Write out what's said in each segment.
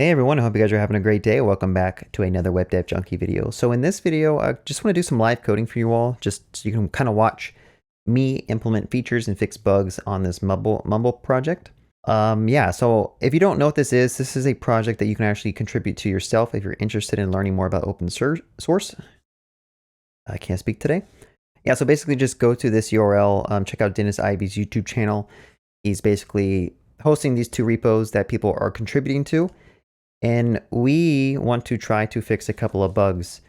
Hey everyone, I hope you guys are having a great day. Welcome back to another Web Dev Junkie video. So in this video, I just want to do some live coding for you all, just so you can kind of watch me implement features and fix bugs on this Mumble project. Yeah, so if you don't know what this is a project that you can actually contribute to yourself if you're interested in learning more about open source. I can't speak today. Yeah, so basically just go to this URL, check out Dennis Ivy's YouTube channel. He's basically hosting these two repos that people are contributing to. And we want to try to fix a couple of bugs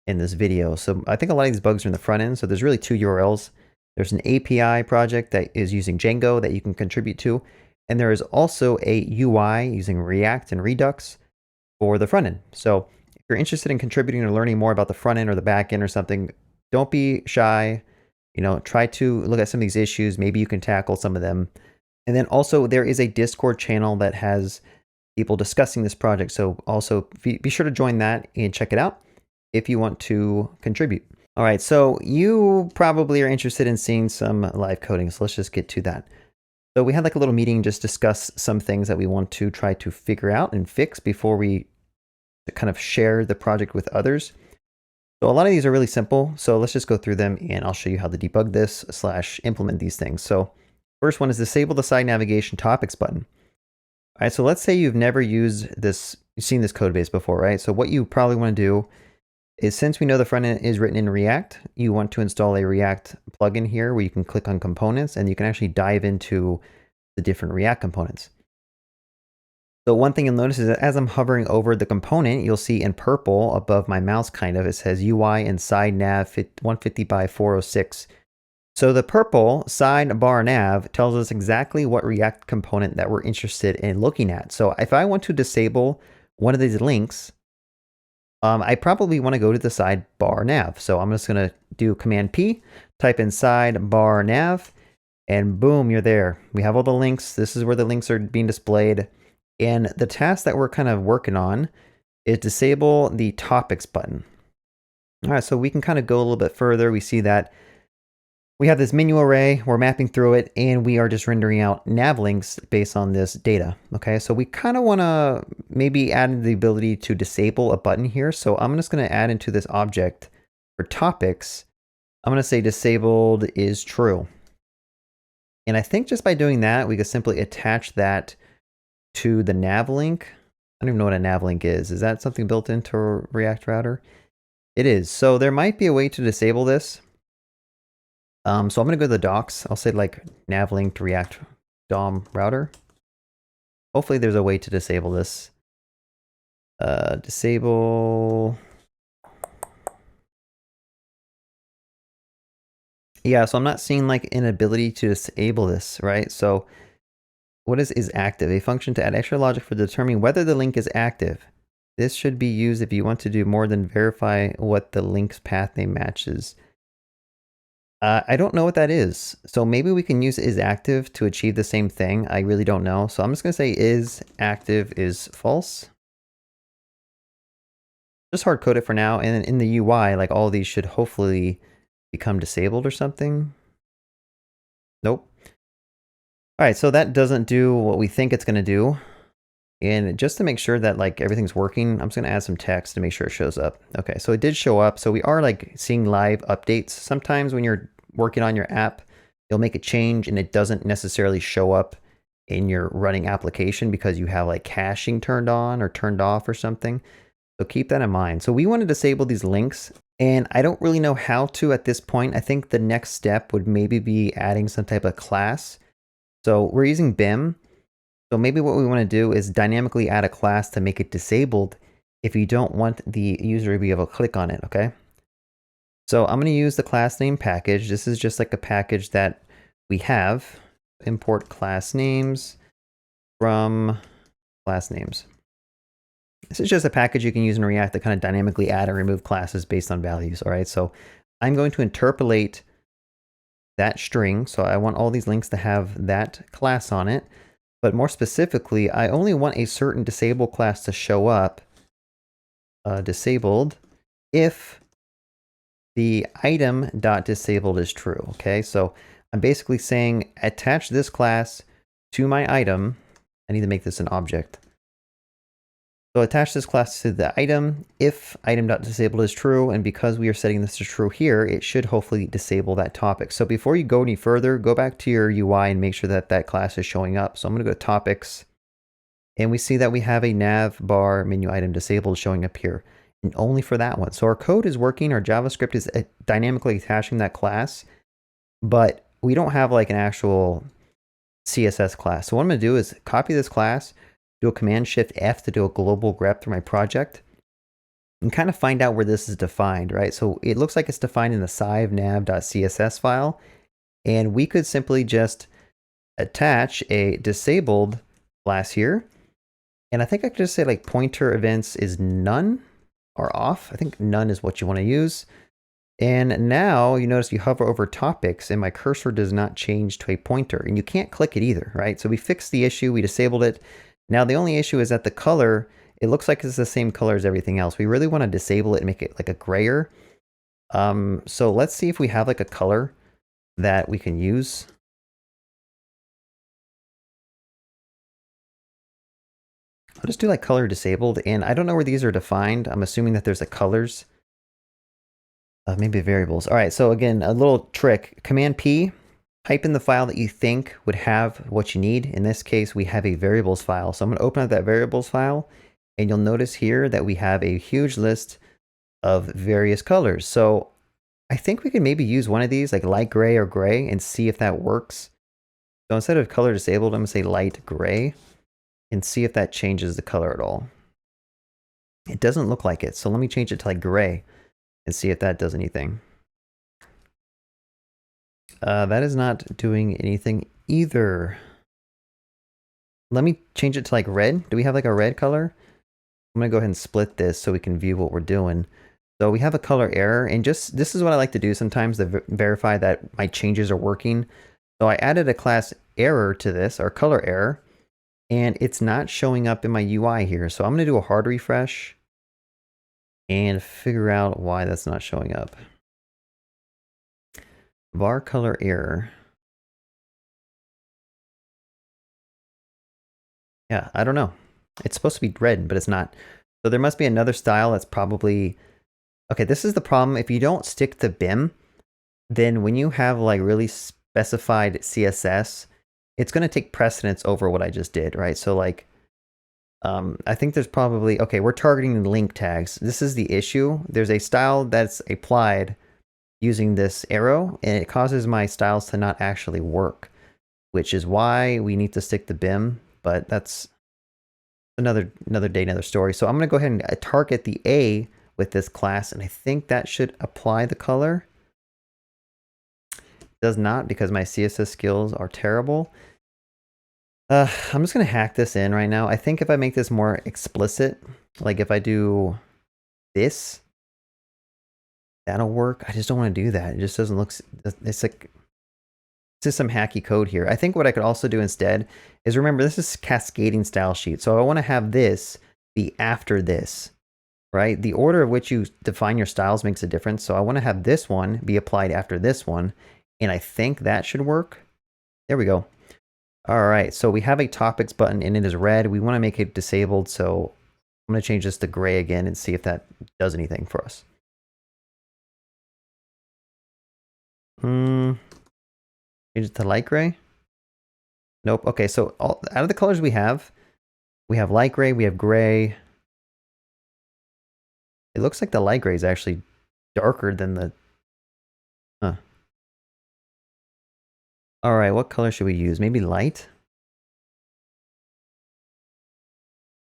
in this video. So I think a lot of these bugs are in the front end. So there's really two URLs. There's an API project that is using Django that you can contribute to. And there is also a UI using React and Redux for the front end. So if you're interested in contributing or learning more about the front end or the back end or something, don't be shy. Try to look at some of these issues. Maybe you can tackle some of them. And then also there is a Discord channel that has people discussing this project. So also be sure to join that and check it out if you want to contribute. All right, so you probably are interested in seeing some live coding. So let's just get to that. So we had like a little meeting, just discuss some things that we want to try to figure out and fix before we kind of share the project with others. So a lot of these are really simple. So let's just go through them and I'll show you how to debug this / implement these things. So first one is disable the side navigation topics button. All right, so let's say you've never used this, you've seen this code base before, right? So what you probably want to do is, since we know the front end is written in React, you want to install a React plugin here where you can click on components and you can actually dive into the different React components. So one thing you'll notice is that as I'm hovering over the component, you'll see in purple above my mouse it says UI and side nav 150 by 406. So the purple sidebar nav tells us exactly what React component that we're interested in looking at. So if I want to disable one of these links, I probably want to go to the sidebar nav. So I'm just going to do Command P, type in sidebar nav, and boom, you're there. We have all the links. This is where the links are being displayed. And the task that we're kind of working on is disable the topics button. All right, so we can kind of go a little bit further. We see that we have this menu array, we're mapping through it, and we are just rendering out nav links based on this data. Okay, so we kind of want to maybe add the ability to disable a button here. So I'm just going to add into this object for topics, I'm going to say disabled is true. And I think just by doing that, we could simply attach that to the nav link. I don't even know what a nav link is. Is that something built into a React router? It is. So there might be a way to disable this. So I'm going to go to the docs. I'll say like nav link to React DOM router. Hopefully there's a way to disable this. Disable. Yeah, so I'm not seeing like an ability to disable this, right? So what is active? A function to add extra logic for determining whether the link is active. This should be used if you want to do more than verify what the link's path name matches. I don't know what that is. So maybe we can use is active to achieve the same thing. I really don't know. So I'm just going to say is active is false. Just hard code it for now. And then in the UI, like all of these should hopefully become disabled or something. Nope. All right, so that doesn't do what we think it's going to do. And just to make sure that like everything's working, I'm just going to add some text to make sure it shows up. Okay, so it did show up. So we are like seeing live updates. Sometimes when you're working on your app, you'll make a change and it doesn't necessarily show up in your running application because you have like caching turned on or turned off or something. So keep that in mind. So we want to disable these links, and I don't really know how to at this point. I think the next step would maybe be adding some type of class. So we're using BIM. So maybe what we want to do is dynamically add a class to make it disabled if you don't want the user to be able to click on it, okay? So I'm going to use the class name package. This is just like a package that we have. Import class names from class names. This is just a package you can use in React to kind of dynamically add and remove classes based on values, all right? So I'm going to interpolate that string. So I want all these links to have that class on it. But more specifically, I only want a certain disable class to show up, disabled, if the item.disabled is true, okay? So I'm basically saying attach this class to my item. I need to make this an object. So attach this class to the item if item.disabled is true, and because we are setting this to true here, it should hopefully disable that topic. So before you go any further, go back to your UI and make sure that that class is showing up. So I'm going to go to topics, and we see that we have a nav bar menu item disabled showing up here, and only for that one. So our code is working, our JavaScript is dynamically attaching that class, but we don't have like an actual CSS class. So what I'm going to do is copy this class, do a Command-Shift-F to do a global grep through my project, and kind of find out where this is defined, right? So it looks like it's defined in the sive.nav.css file, and we could simply just attach a disabled class here. And I think I could just say like pointer events is none or off. I think none is what you want to use. And now you notice you hover over topics and my cursor does not change to a pointer, and you can't click it either, right? So we fixed the issue, we disabled it. Now the only issue is that the color, it looks like it's the same color as everything else. We really want to disable it and make it like a grayer. So let's see if we have like a color that we can use. I'll just do like color disabled, and I don't know where these are defined. I'm assuming that there's a colors. Maybe variables. All right, so again, a little trick. Command P, type in the file that you think would have what you need. In this case, we have a variables file. So I'm going to open up that variables file, and you'll notice here that we have a huge list of various colors. So I think we could maybe use one of these, like light gray or gray, and see if that works. So instead of color disabled, I'm going to say light gray, and see if that changes the color at all. It doesn't look like it, so let me change it to like gray and see if that does anything. That is not doing anything either. Let me change it to like red. Do we have like a red color? I'm gonna go ahead and split this so we can view what we're doing. So we have a color error, and just this is what I like to do sometimes to verify that my changes are working. So I added a class error to this, or color error, and it's not showing up in my UI here. So I'm gonna do a hard refresh and figure out why that's not showing up. Var color error. Yeah, I don't know. It's supposed to be red, but it's not. So there must be another style that's probably... Okay, this is the problem. If you don't stick to BIM, then when you have like really specified CSS, it's going to take precedence over what I just did, right? So like, I think there's probably... Okay, we're targeting link tags. This is the issue. There's a style that's applied using this arrow, and it causes my styles to not actually work, which is why we need to stick to BIM, but that's another day, another story. So I'm going to go ahead and target the A with this class, and I think that should apply the color. It does not, because my CSS skills are terrible. I'm just going to hack this in right now. I think if I make this more explicit, like if I do this, that'll work. I just don't want to do that. It just doesn't look... It's like... It's just some hacky code here. I think what I could also do instead is, remember, this is cascading style sheet. So I want to have this be after this, right? The order of which you define your styles makes a difference. So I want to have this one be applied after this one. And I think that should work. There we go. All right. So we have a topics button and it is red. We want to make it disabled. So I'm going to change this to gray again and see if that does anything for us. Change it to light gray. Nope. Okay, so out of the colors we have light gray, we have gray. It looks like the light gray is actually darker than the... Huh. All right, what color should we use? Maybe light?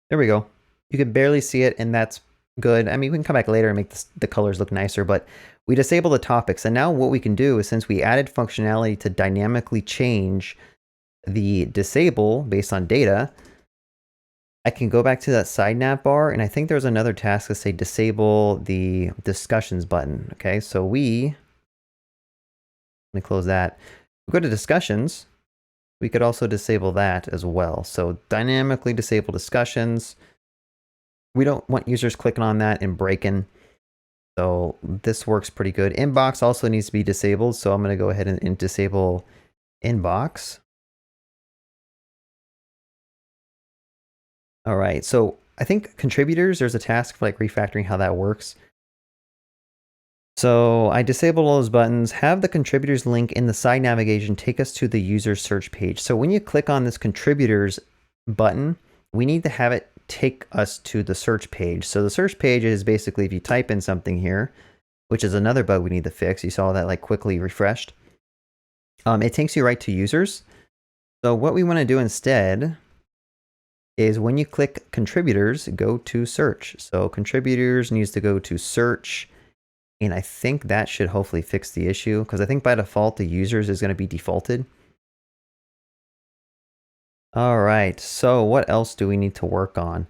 There we go. You can barely see it, and that's good. I mean, we can come back later and make the colors look nicer, but we disable the topics. And now what we can do is, since we added functionality to dynamically change the disable based on data, I can go back to that side nav bar, and I think there's another task to say disable the discussions button. Okay, so let me close that. We go to discussions. We could also disable that as well. So dynamically disable discussions. We don't want users clicking on that and breaking. So this works pretty good. Inbox also needs to be disabled. So I'm going to go ahead and disable inbox. All right. So I think contributors, there's a task for like refactoring how that works. So I disabled all those buttons, have the contributors link in the side navigation take us to the user search page. So when you click on this contributors button, we need to have it take us to the search page. So the search page is basically if you type in something here, which is another bug we need to fix. You saw that like quickly refreshed. It takes you right to users. So what we want to do instead is when you click contributors, go to search. So contributors needs to go to search. And I think that should hopefully fix the issue, because I think by default, the users is going to be defaulted. All right, so what else do we need to work on?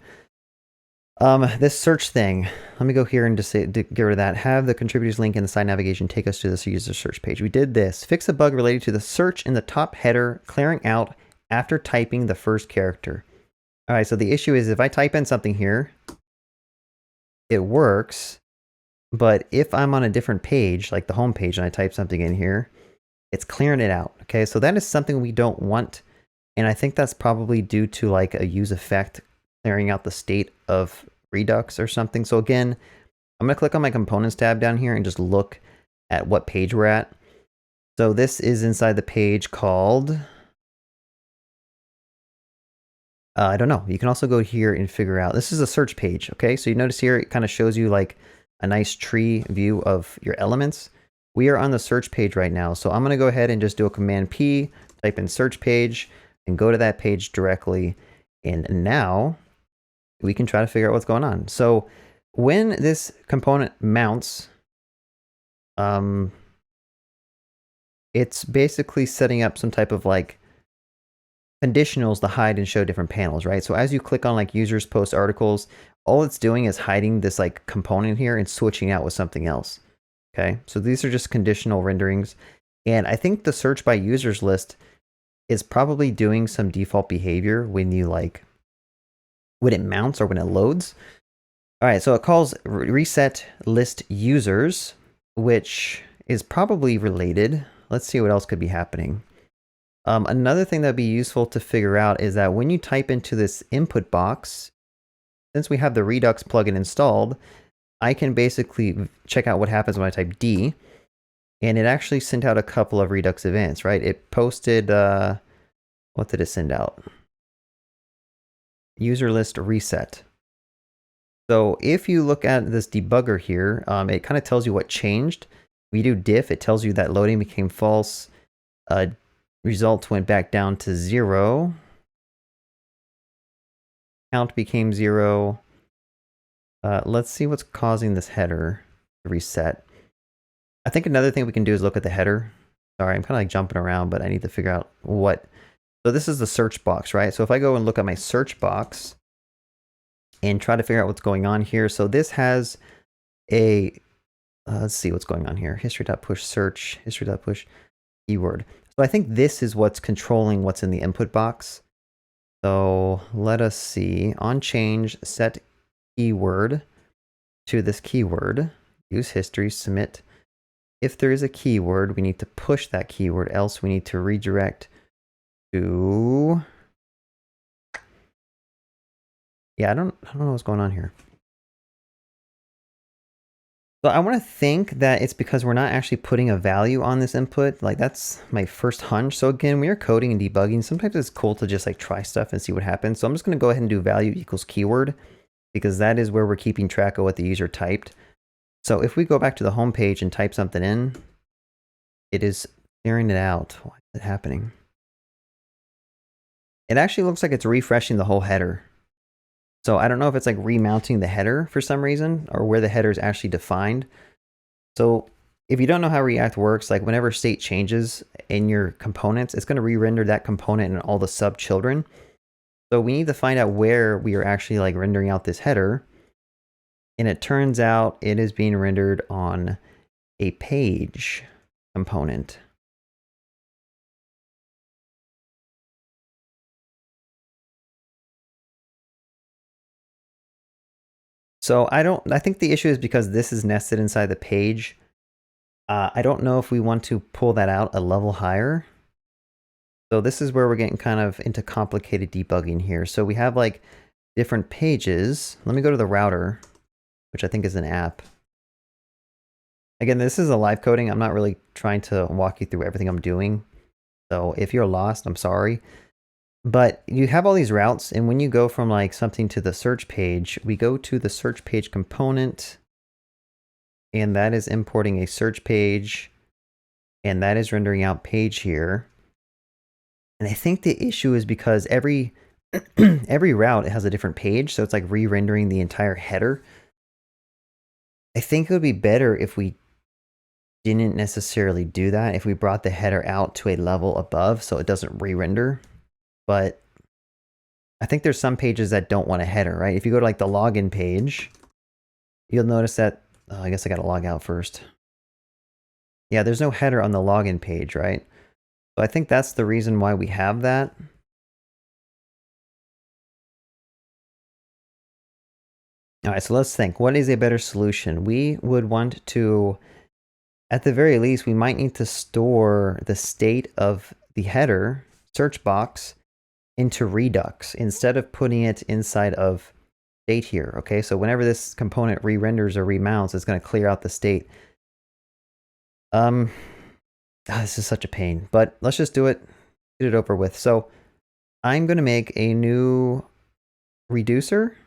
This search thing, let me go here and just get rid of that. Have the contributors link in the side navigation take us to this user search page. We did this. Fix a bug related to the search in the top header, clearing out after typing the first character. All right, so the issue is if I type in something here, it works. But if I'm on a different page, like the home page, and I type something in here, it's clearing it out. Okay, so that is something we don't want. And I think that's probably due to like a use effect clearing out the state of Redux or something. So again, I'm going to click on my components tab down here and just look at what page we're at. So this is inside the page called, I don't know. You can also go here and figure out, this is a search page. Okay, so you notice here, it kind of shows you like a nice tree view of your elements. We are on the search page right now. So I'm going to go ahead and just do a Command P, type in search page, and go to that page directly. And now we can try to figure out what's going on. So when this component mounts, it's basically setting up some type of like conditionals to hide and show different panels, right? So as you click on like users, post, articles, all it's doing is hiding this like component here and switching out with something else. Okay, so these are just conditional renderings. And I think the search by users list is probably doing some default behavior when you like, when it mounts or when it loads. All right, so it calls reset list users, which is probably related. Let's see what else could be happening. Another thing that'd be useful to figure out is that when you type into this input box, since we have the Redux plugin installed, I can basically check out what happens when I type D, and it actually sent out a couple of Redux events, right? It posted, what did it send out? User list reset. So if you look at this debugger here, it kind of tells you what changed. We do diff, it tells you that loading became false. Results went back down to 0. Count became 0. Let's see what's causing this header to reset. I think another thing we can do is look at the header. Sorry, I'm kind of like jumping around, but I need to figure out what. So this is the search box, right? So if I go and look at my search box and try to figure out what's going on here. So this has a, let's see what's going on here. History.push search, history.push keyword. So I think this is what's controlling what's in the input box. So let us see. On change, set keyword to this keyword. Use history, submit. If there is a keyword, we need to push that keyword, else we need to redirect to... Yeah, I don't know what's going on here. So I want to think that it's because we're not actually putting a value on this input. Like that's my first hunch. So again, when you're coding and debugging, sometimes it's cool to just like try stuff and see what happens. So I'm just going to go ahead and do value equals keyword, because that is where we're keeping track of what the user typed. So if we go back to the home page and type something in, it is clearing it out. Why is it happening? It actually looks like it's refreshing the whole header. So I don't know if it's like remounting the header for some reason, or where the header is actually defined. So if you don't know how React works, like whenever state changes in your components, it's going to re-render that component and all the sub-children. So we need to find out where we are actually like rendering out this header. And it turns out it is being rendered on a page component. So I think the issue is because this is nested inside the page. I don't know if we want to pull that out a level higher. So this is where we're getting kind of into complicated debugging here. So we have like different pages. Let me go to the router, which I think is an app. Again, this is a live coding. I'm not really trying to walk you through everything I'm doing. So if you're lost, I'm sorry. But you have all these routes, and when you go from like something to the search page, we go to the search page component, and that is importing a search page, and that is rendering out page here. And I think the issue is because every every route has a different page, so it's like re-rendering the entire header. I think it would be better if we didn't necessarily do that, if we brought the header out to a level above so it doesn't re-render. But I think there's some pages that don't want a header, right? If you go to like the login page, you'll notice that, I guess I gotta log out first. Yeah, there's no header on the login page, right? So I think that's the reason why we have that. All right, so let's think. What is a better solution? We would want to, at the very least, we might need to store the state of the header search box into Redux instead of putting it inside of state here. Okay, so whenever this component re-renders or remounts, it's going to clear out the state. This is such a pain, but let's just do it, get it over with. So I'm going to make a new reducer.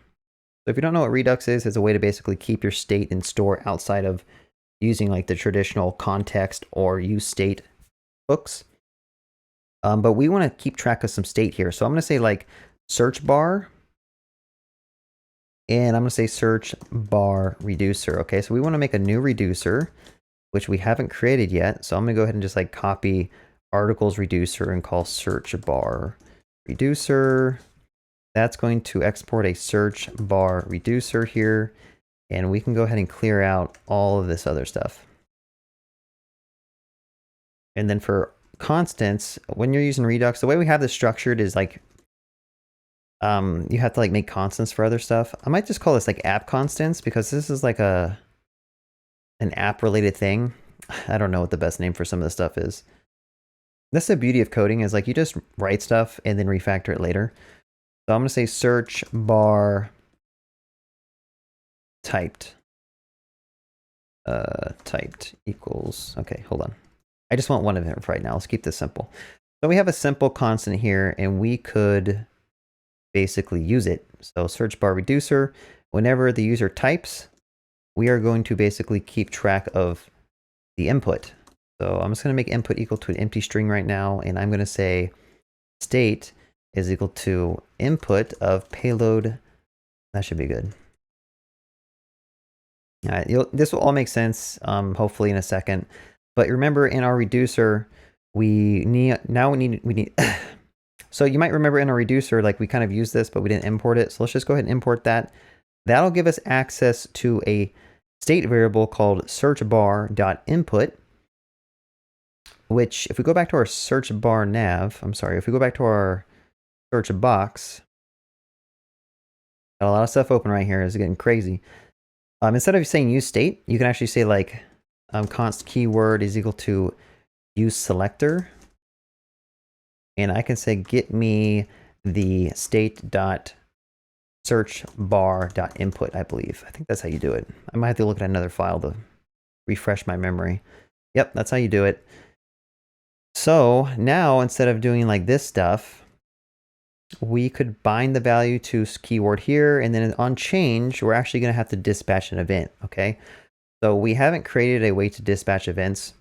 So if you don't know what Redux is, it's a way to basically keep your state and store outside of using like the traditional context or use state hooks. But we want to keep track of some state here. So I'm going to say like search bar, and I'm going to say search bar reducer. Okay, so we want to make a new reducer, which we haven't created yet. So I'm going to go ahead and just like copy articles reducer and call search bar reducer. That's going to export a search bar reducer here. And we can go ahead and clear out all of this other stuff. And then for constants, when you're using Redux, the way we have this structured is like, you have to like make constants for other stuff. I might just call this like app constants because this is like an app related thing. I don't know what the best name for some of this stuff is. That's the beauty of coding, is like you just write stuff and then refactor it later. So I'm going to say search bar typed. Typed equals, okay, hold on. I just want one of them right now. Let's keep this simple. So we have a simple constant here, and we could basically use it. So search bar reducer, whenever the user types, we are going to basically keep track of the input. So I'm just going to make input equal to an empty string right now, and I'm going to say state is equal to input of payload. That should be good. All right, this will all make sense, hopefully in a second. But remember, in our reducer, we need. So you might remember in our reducer, like we kind of used this, but we didn't import it. So let's just go ahead and import that. That'll give us access to a state variable called search bar.input, which if we go back to our search bar nav, if we go back to our search box, got a lot of stuff open right here. It's getting crazy. Instead of saying use state, you can actually say like const keyword is equal to use selector. And I can say get me the state dot search bar dot input, I believe. I think that's how you do it. I might have to look at another file to refresh my memory. Yep, that's how you do it. So now instead of doing like this stuff, we could bind the value to keyword here, and then on change, we're actually going to have to dispatch an event. Okay, so we haven't created a way to dispatch events.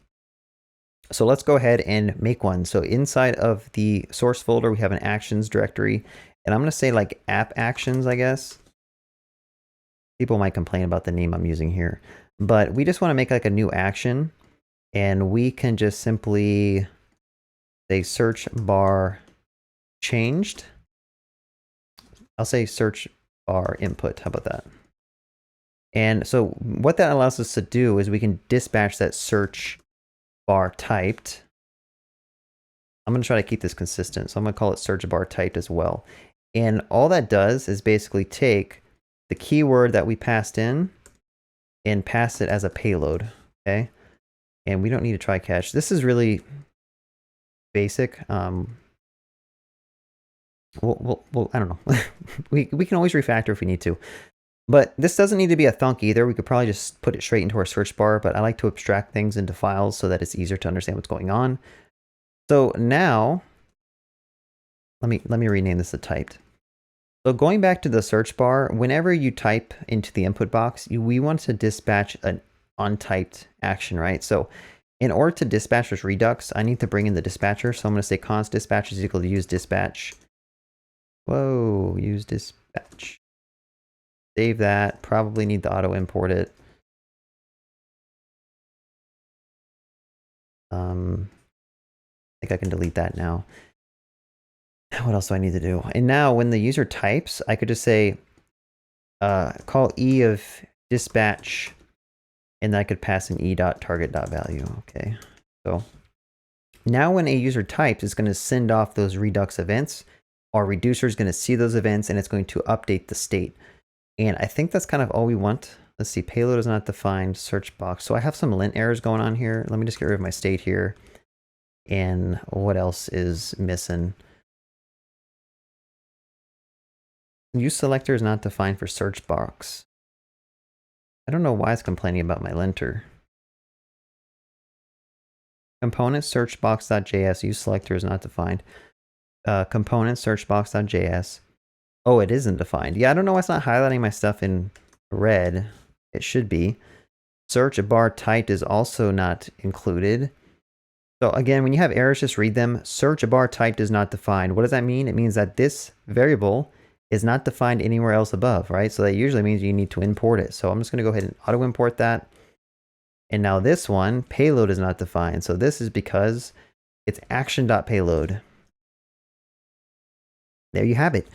So let's go ahead and make one. So inside of the source folder, we have an actions directory, and I'm going to say like app actions, I guess. People might complain about the name I'm using here, but we just want to make like a new action, and we can just simply say search bar changed. I'll say search bar input. How about that? And so what that allows us to do is we can dispatch that search bar typed. I'm going to try to keep this consistent. So I'm going to call it search bar typed as well. And all that does is basically take the keyword that we passed in and pass it as a payload. Okay. And we don't need to try catch. This is really basic. Well, I don't know. we can always refactor if we need to. But this doesn't need to be a thunk either. We could probably just put it straight into our search bar, but I like to abstract things into files so that it's easier to understand what's going on. So now, let me rename this to typed. So going back to the search bar, whenever you type into the input box, we want to dispatch an untyped action, right? So in order to dispatch this Redux, I need to bring in the dispatcher. So I'm going to say const dispatch is equal to use dispatch. Whoa, use dispatch. Save that. Probably need to auto import it. I think I can delete that now. What else do I need to do? And now when the user types, I could just say call e of dispatch, and I could pass an e.target.value. Okay, so now when a user types, it's going to send off those Redux events. Our reducer is going to see those events, and it's going to update the state. And I think that's kind of all we want. Let's see, payload is not defined, search box. So I have some lint errors going on here. Let me just get rid of my state here. And what else is missing? Use selector is not defined for search box. I don't know why it's complaining about my linter. Component search box.js, use selector is not defined. Component search box.js. Oh, it isn't defined. Yeah, I don't know why it's not highlighting my stuff in red. It should be. Search bar typed is also not included. So again, when you have errors, just read them. Search bar typed is not defined. What does that mean? It means that this variable is not defined anywhere else above, right? So that usually means you need to import it. So I'm just going to go ahead and auto import that. And now this one, payload is not defined. So this is because it's action.payload. There you have it.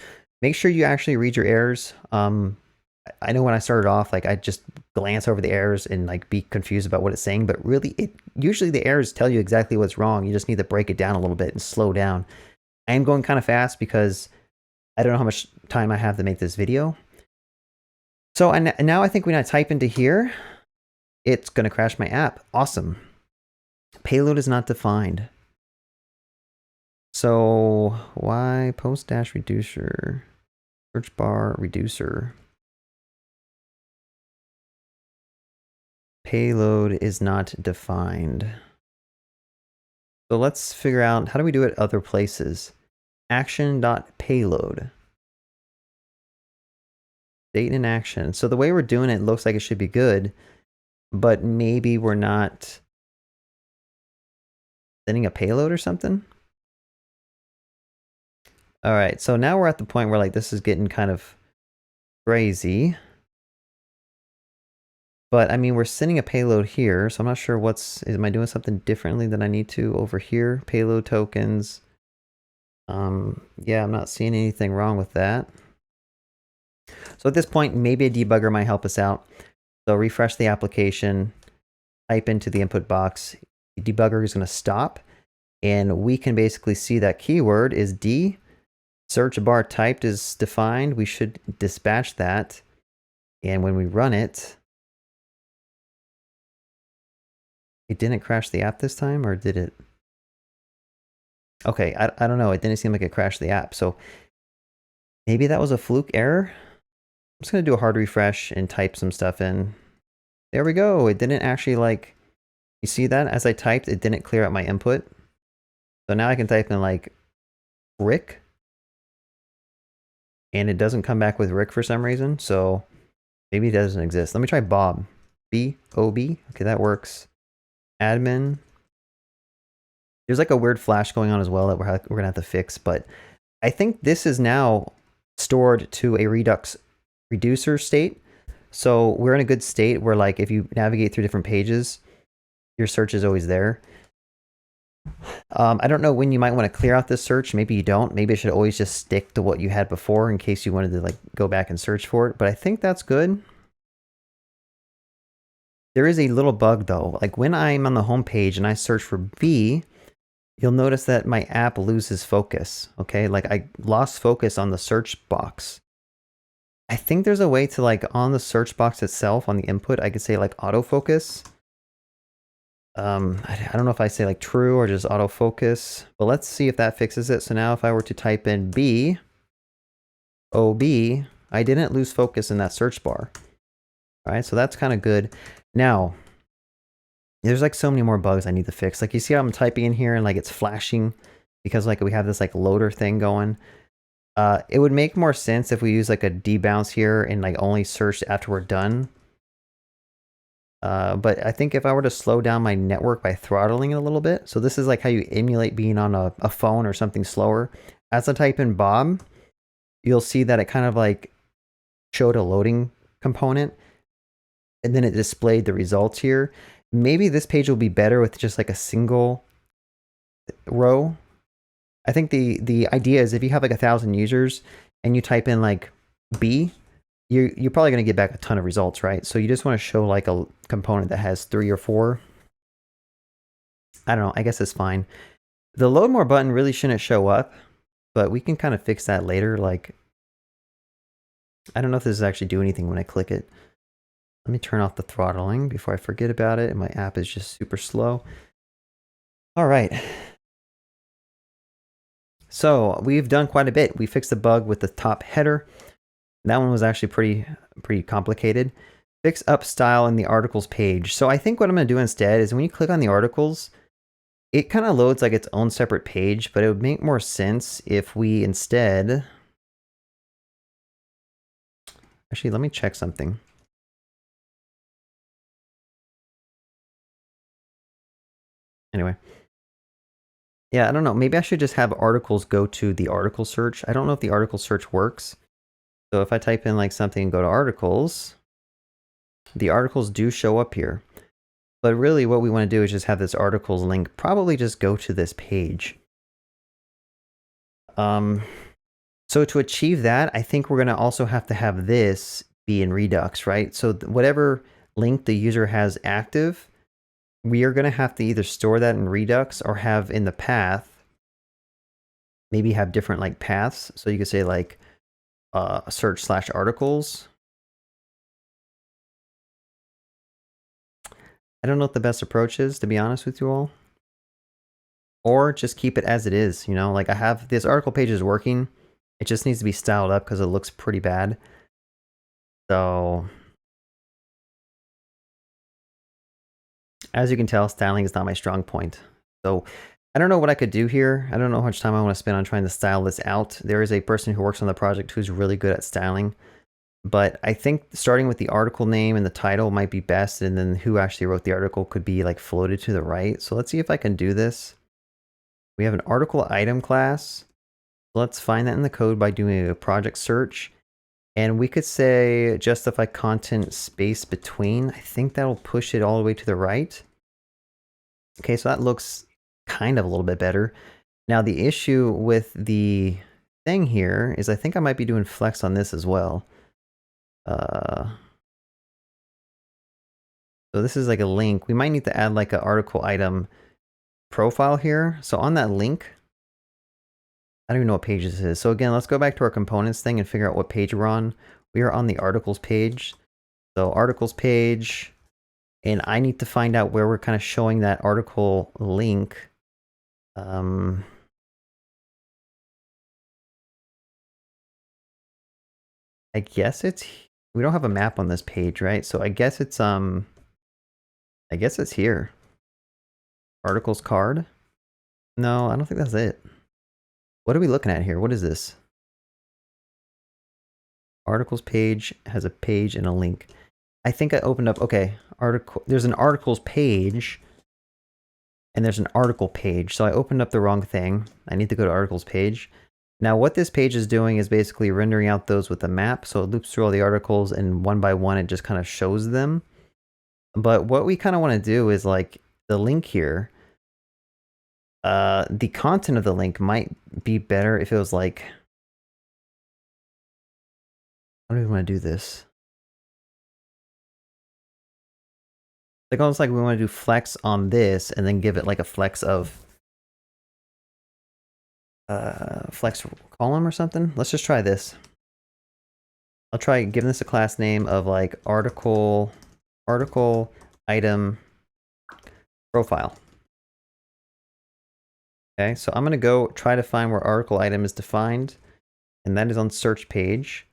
Make sure you actually read your errors. I know when I started off, like I just glance over the errors and like be confused about what it's saying, but really usually the errors tell you exactly what's wrong. You just need to break it down a little bit and slow down. I am going kind of fast because I don't know how much time I have to make this video. So now I think when I type into here, it's going to crash my app. Awesome. Payload is not defined. So why post dash reducer, search bar reducer. Payload is not defined. So let's figure out, how do we do it other places? Action.payload. State in action. So the way we're doing it looks like it should be good, but maybe we're not sending a payload or something. All right, so now we're at the point where like this is getting kind of crazy. But I mean, we're sending a payload here, so I'm not sure am I doing something differently than I need to over here? Payload tokens. Yeah, I'm not seeing anything wrong with that. So at this point, maybe a debugger might help us out. So refresh the application, type into the input box. The debugger is going to stop, and we can basically see that keyword is D. Search bar typed is defined. We should dispatch that. And when we run it, it didn't crash the app this time, or did it? Okay, I don't know. It didn't seem like it crashed the app. So maybe that was a fluke error. I'm just going to do a hard refresh and type some stuff in. There we go. It didn't actually like, you see that? As I typed, it didn't clear out my input. So now I can type in like Rick. And it doesn't come back with Rick for some reason. So maybe it doesn't exist. Let me try Bob. B-O-B. Okay, that works. Admin. There's like a weird flash going on as well that we're going to have to fix. But I think this is now stored to a Redux reducer state. So we're in a good state where like if you navigate through different pages, your search is always there. I don't know when you might want to clear out this search. Maybe you don't. Maybe it should always just stick to what you had before in case you wanted to like go back and search for it. But I think that's good. There is a little bug though. Like when I'm on the home page and I search for B, you'll notice that my app loses focus. Okay, like I lost focus on the search box. I think there's a way to like on the search box itself on the input, I could say like autofocus. I don't know if I say like true or just autofocus, but let's see if that fixes it. So now if I were to type in B, OB, I didn't lose focus in that search bar. All right, so that's kind of good. Now, there's like so many more bugs I need to fix. Like you see how I'm typing in here and like it's flashing because like we have this like loader thing going. It would make more sense if we use like a debounce here and like only search after we're done. But I think if I were to slow down my network by throttling it a little bit, so this is like how you emulate being on a phone or something slower. As I type in Bob, you'll see that it kind of like showed a loading component and then it displayed the results here. Maybe this page will be better with just like a single row. I think the idea is if you have like 1,000 users and you type in like B, you're probably going to get back a ton of results, right? So you just want to show like a component that has 3 or 4. I don't know. I guess it's fine. The load more button really shouldn't show up, but we can kind of fix that later. Like, I don't know if this is actually do anything when I click it. Let me turn off the throttling before I forget about it. And my app is just super slow. All right. So we've done quite a bit. We fixed the bug with the top header. That one was actually pretty complicated. Fix up style in the articles page. So I think what I'm going to do instead is when you click on the articles, it kind of loads like its own separate page, but it would make more sense if we instead... Actually, let me check something. Anyway. Yeah, I don't know. Maybe I should just have articles go to the article search. I don't know if the article search works. So if I type in like something and go to articles, the articles do show up here. But really what we want to do is just have this articles link probably just go to this page. So to achieve that, I think we're going to also have to have this be in Redux, right? So whatever link the user has active, we are going to have to either store that in Redux or have in the path, maybe have different like paths. So you could say like search/articles. I don't know what the best approach is, to be honest with you all. Or just keep it as it is, you know, like I have this article page is working. It just needs to be styled up because it looks pretty bad. So as you can tell, styling is not my strong point. So I don't know what I could do here. I don't know how much time I want to spend on trying to style this out. There is a person who works on the project who's really good at styling. But I think starting with the article name and the title might be best, and then who actually wrote the article could be like floated to the right. So let's see if I can do this. We have an article item class. Let's find that in the code by doing a project search. And we could say justify content space between. I think that'll push it all the way to the right. Okay, so that looks kind of a little bit better. Now the issue with the thing here is I think I might be doing flex on this as well. So this is like a link. We might need to add like an article item profile here. So on that link, I don't even know what page this is. So again, let's go back to our components thing and figure out what page we're on. We are on the articles page. So articles page, and I need to find out where we're kind of showing that article link. I guess it's, we don't have a map on this page, right? So I guess it's here. Articles card? No, I don't think that's it. What are we looking at here? What is this? Articles page has a page and a link. I think I opened up, okay, article, there's an articles page and there's an article page. So I opened up the wrong thing. I need to go to articles page. Now what this page is doing is basically rendering out those with a map. So it loops through all the articles and one by one, it just kind of shows them. But what we kind of want to do is like the link here, the content of the link might be better if it was like, how do we want to do this? Like almost like we want to do flex on this and then give it like a flex of flex column or something. Let's just try this. I'll try giving this a class name of like article item profile. Okay, so I'm gonna go try to find where article item is defined, and that is on search page.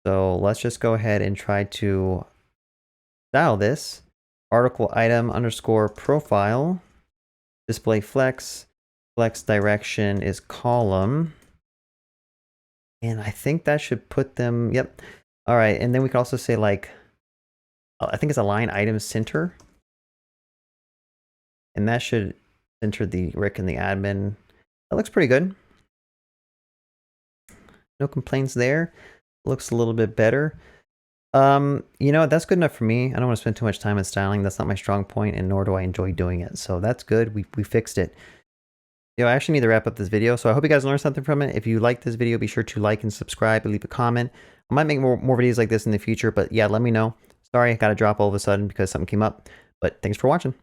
So let's just go ahead and try to style this. Article item underscore profile, display flex, flex direction is column. And I think that should put them, yep. All right, and then we can also say like, I think it's align item center. And that should center the Rick and the admin. That looks pretty good. No complaints there. Looks a little bit better. You know, that's good enough for me. I don't want to spend too much time in styling. That's not my strong point, and nor do I enjoy doing it. So that's good. We fixed it. I actually need to wrap up this video, so I hope you guys learned something from it. If you liked this video, be sure to like and subscribe and leave a comment. I might make more videos like this in the future, but yeah, let me know. Sorry, I got to drop all of a sudden because something came up, but thanks for watching.